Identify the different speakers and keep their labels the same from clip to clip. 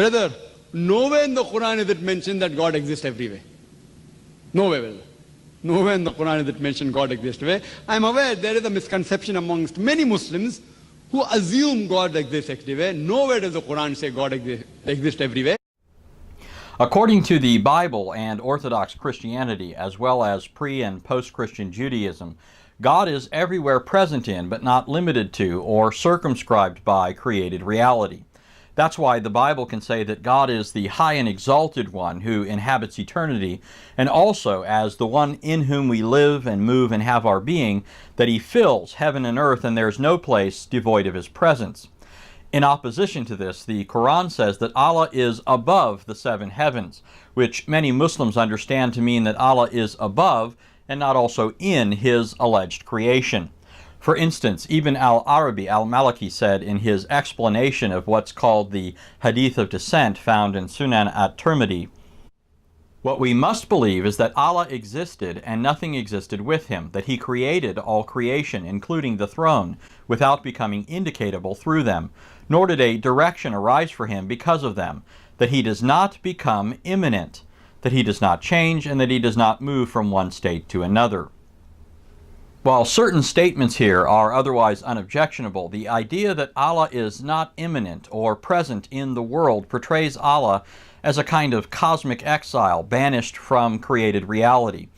Speaker 1: Brother, nowhere in the Quran is it mentioned that God exists everywhere. Nowhere, brother. Nowhere in the Quran is it mentioned God exists everywhere. I am aware there is a misconception amongst many Muslims who assume God exists everywhere. Nowhere does the Quran say God exists everywhere.
Speaker 2: According to the Bible and Orthodox Christianity, as well as pre- and post-Christian Judaism, God is everywhere present in, but not limited to, or circumscribed by created reality. That's why the Bible can say that God is the high and exalted one who inhabits eternity, and also as the one in whom we live and move and have our being, that He fills heaven and earth, and there is no place devoid of His presence. In opposition to this, the Quran says that Allah is above the seven heavens, which many Muslims understand to mean that Allah is above and not also in His alleged creation. For instance, Ibn al-Arabi al-Maliki said in his explanation of what's called the Hadith of Descent found in Sunan at-Tirmidhi, "What we must believe is that Allah existed and nothing existed with Him, that He created all creation, including the throne, without becoming indicatable through them, nor did a direction arise for Him because of them, that He does not become immanent, that He does not change, and that He does not move from one state to another." While certain statements here are otherwise unobjectionable, the idea that Allah is not immanent or present in the world portrays Allah as a kind of cosmic exile banished from created reality.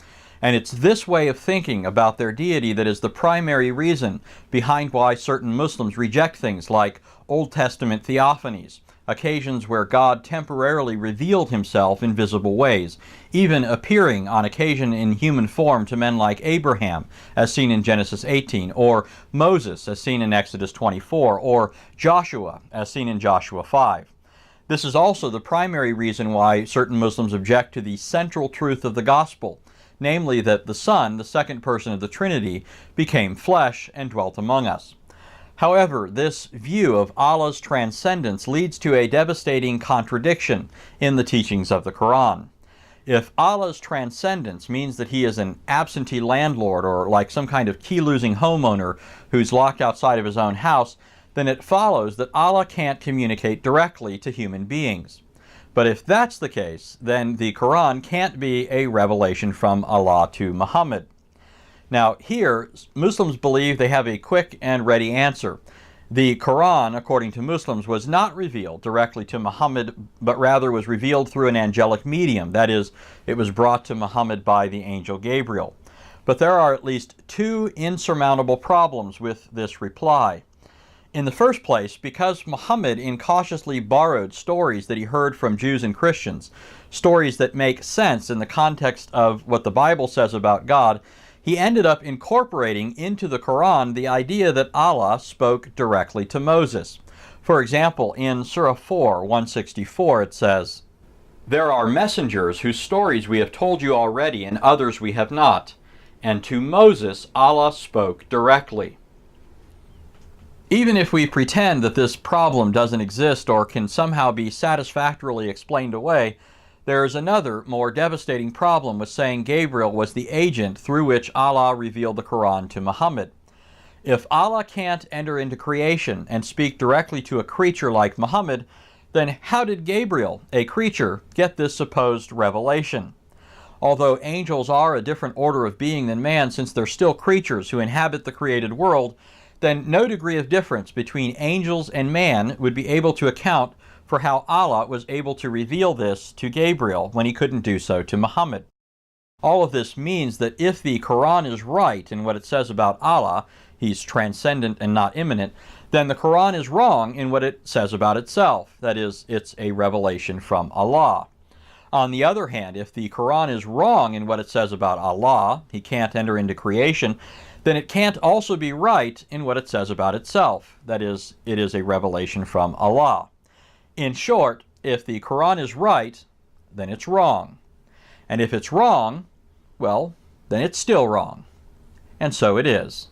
Speaker 2: And it's this way of thinking about their deity that is the primary reason behind why certain Muslims reject things like Old Testament theophanies, occasions where God temporarily revealed Himself in visible ways, even appearing on occasion in human form to men like Abraham, as seen in Genesis 18, or Moses, as seen in Exodus 24, or Joshua, as seen in Joshua 5. This is also the primary reason why certain Muslims object to the central truth of the gospel, namely that the Son, the second person of the Trinity, became flesh and dwelt among us. However, this view of Allah's transcendence leads to a devastating contradiction in the teachings of the Quran. If Allah's transcendence means that He is an absentee landlord or like some kind of key-losing homeowner who's locked outside of his own house, then it follows that Allah can't communicate directly to human beings. But if that's the case, then the Quran can't be a revelation from Allah to Muhammad. Now here, Muslims believe they have a quick and ready answer. The Quran, according to Muslims, was not revealed directly to Muhammad, but rather was revealed through an angelic medium. That is, it was brought to Muhammad by the angel Gabriel. But there are at least two insurmountable problems with this reply. In the first place, because Muhammad incautiously borrowed stories that he heard from Jews and Christians, stories that make sense in the context of what the Bible says about God, he ended up incorporating into the Quran the idea that Allah spoke directly to Moses. For example, in Surah 4, 164, it says, "There are messengers whose stories we have told you already, and others we have not. And to Moses Allah spoke directly." Even if we pretend that this problem doesn't exist or can somehow be satisfactorily explained away, there is another, more devastating problem with saying Gabriel was the agent through which Allah revealed the Quran to Muhammad. If Allah can't enter into creation and speak directly to a creature like Muhammad, then how did Gabriel, a creature, get this supposed revelation? Although angels are a different order of being than man, since they're still creatures who inhabit the created world, then no degree of difference between angels and man would be able to account for how Allah was able to reveal this to Gabriel when He couldn't do so to Muhammad. All of this means that if the Quran is right in what it says about Allah, He's transcendent and not immanent, then the Quran is wrong in what it says about itself. That is, it's a revelation from Allah. On the other hand, if the Quran is wrong in what it says about Allah, He can't enter into creation, then it can't also be right in what it says about itself. That is, it is a revelation from Allah. In short, if the Quran is right, then it's wrong. And if it's wrong, well, then it's still wrong. And so it is.